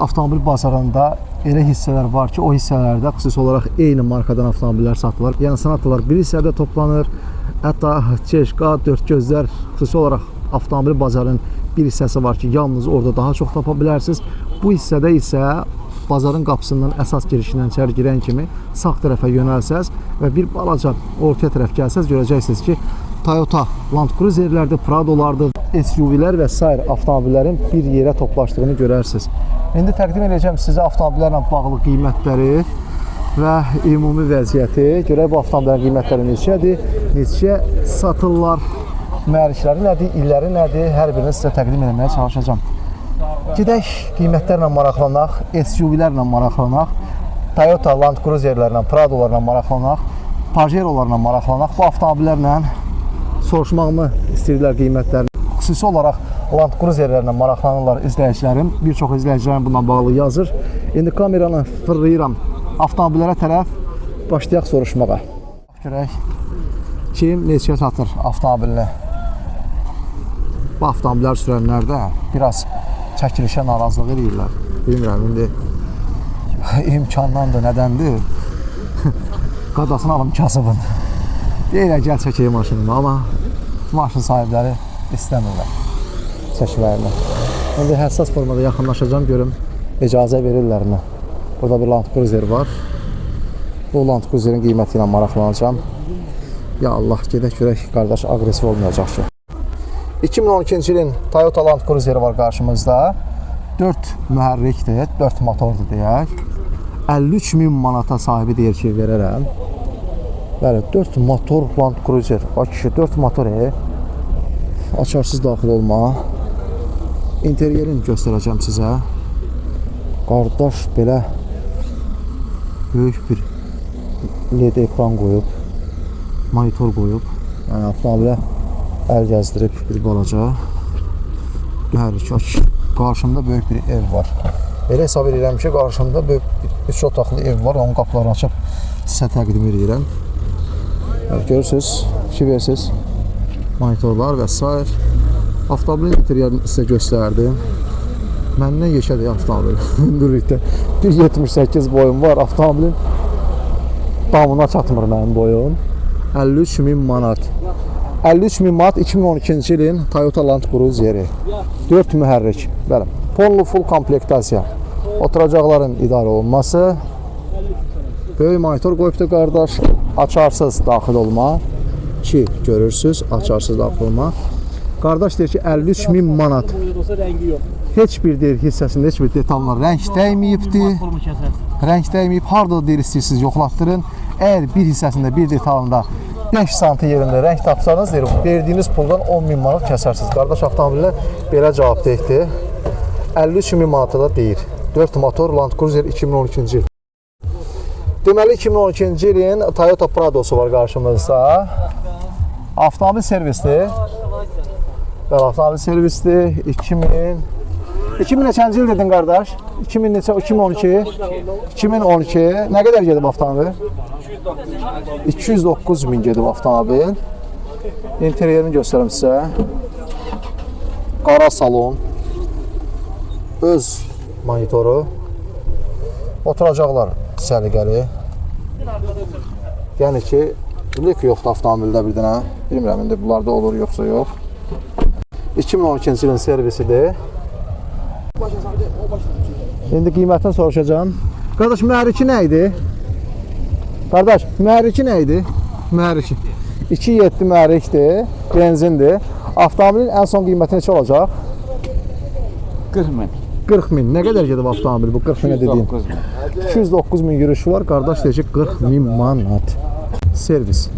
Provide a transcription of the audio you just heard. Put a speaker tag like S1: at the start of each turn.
S1: avtomobil bazarında elə hissələr var ki, o hissələrdə xüsusi olaraq eyni markadan avtomobillər satılır. Yəni Sonatalar bir hissədə toplanır. Hətta Çeşqa, Dördgözlər xüsusi olaraq avtomobil bazarının bir hissəsi var ki, yalnız orada daha çox tapa bilərsiniz. Bu hissədə isə bazarın qapısından əsas girişindən içəri girən kimi sağ tərəfə yönəlsəz və bir balaca ortaya tərəf gəlsəz görəcəksiniz ki, Toyota Land Cruiserlərdir, Pradolardır, SUV-lər və s. avtomobillərin bir yerə toplaşdığını görərsiniz. İndi təqdim edəcəm sizə avtomobillərlə bağlı qiymətləri və ümumi vəziyyəti. Görək bu avtomobillərin qiymətləri neçədir, neçə satırlar, mühərrikləri nədir, illəri nədir, hər birini sizə təqdim etməyə çalışacağım. Gedək qiymətlərlə maraqlanaq, SUV-lərlə maraqlanaq, Toyota Land Cruiserlərlə, Pradolarla maraqlanaq, Pajerolarla maraqlanaq. Bu avtomobillərlə soruşmağımı istəyirlər qiymətlərini. Xüsusi olaraq Land Cruiserlərlə maraqlanırlar izləyicilərim. Bir çox izləyicilərim bununla bağlı yazır. İndi kameranı fırlayıram avtomobillərə tərəf, başlayaq soruşmağa. Görək, kim neçə satır avtomobilini? Bu avtomobillər sürənlər də biraz çəkilişə narazılıq edirlər. Bilmirəm, indi imkandandır, nədəndir? Qadasını alım kasıbın. Deyirlər, gəl çəkəyim maşınımı, amma maşın sahibləri istəmirlər çəkməyini. İndi həssas formada yaxınlaşacağım, görüm icazə verirlərmi? Burada bir Land Cruiser var. Bu Land Cruiser'in qiyməti ilə maraqlanacağım. Ya Allah, gedək görək, qardaş aqressiv olmayacaq ki. 2012-ci ilin Toyota Land Cruiser var qarşımızda. 4 mühərrikdir, 4 motordur deyək. 53.000 manata sahibi deyir ki, verərəm. Bəli, 4 motor Land Cruiser. Bax kişi, 4 motor açarsız daxil olma. İnteryerini göstərəcəm sizə. Qardaş belə böyük bir LED ekran qoyub, monitor qoyub. Yəni avtomobilə əl gəzdirib bir balaca. Mühərrik, qarşımda böyük bir ev var. Elə hesab edirəm ki, qarşımda böyük bir 3 otaqlı ev var. Onun qapılarını açıb sizə təqdim edirəm. Görürsünüz, fikir versiniz, monitorlar və s. Avtomobilin interyerini sizə göstərdim. Məndən yeşədir avtomobil. Hündürlükdə 1.78 boyum var. Avtomobilin damına çatmır mənim boyum. 53.000 manat. 53.000 manat 2012-ci ilin Toyota Land Cruiser'i. 4 mühərrik. Bəli, full komplektasiya. Oturacaqların idarə olunması. Böyük monitor qoyubdur qardaş. Açarsız daxil olma. 2 görürsünüz, açarsız daxil olma. Qardaş deyir ki, 53.000 manat. Heç bir deyir hissəsində heç bir detallar rəng dəyməyibdir. Rəng dəyməyib, harada deyir istəyirsiniz yoxlatdırın. Əgər bir hissəsində, bir detalında 5 santi yerində rəng tapsanız, deyir, verdiyiniz puldan 10.000 manat kəsərsiniz. Qardaş avtomobillər belə cavab deyikdir. 53.000 manata da deyir. 4 motor Land Cruiser 2012-ci il. Deməli, 2012-ci ilin Toyota Prado'su var qarşımızda. Avtomobil servisdir. Bəli, avtomobil servisdir. 2000 neçənci il dedin qardaş? 2012. 2012. Nə qədər gedib avtomobil? 209.000 gedib avtomobil. İnteryerini göstərəm sizə. Qara salon. Öz monitoru. Oturacaqlar səliqəli. Yəni ki, bilir ki, yoxdur avtomobildə bir dənə. Bilmirəm, indi bunlarda olur, yoxsa yox. 2012-ci ilin servisidir. İndi qiymətini soruşacağım. Qardaş, mühərriki nə idi? Qardaş, mühərriki nə idi? Mühərriki. 2.7 mühərrikdir, benzindir. Avtomobilin ən son qiyməti neçə olacaq?
S2: 40.000.
S1: 40.000. Nə qədər gedib avtomobil bu 40.000 dediyin? 209.000 yürüyüşü var. Qardaş deyir ki, 40.000 manat. Servis.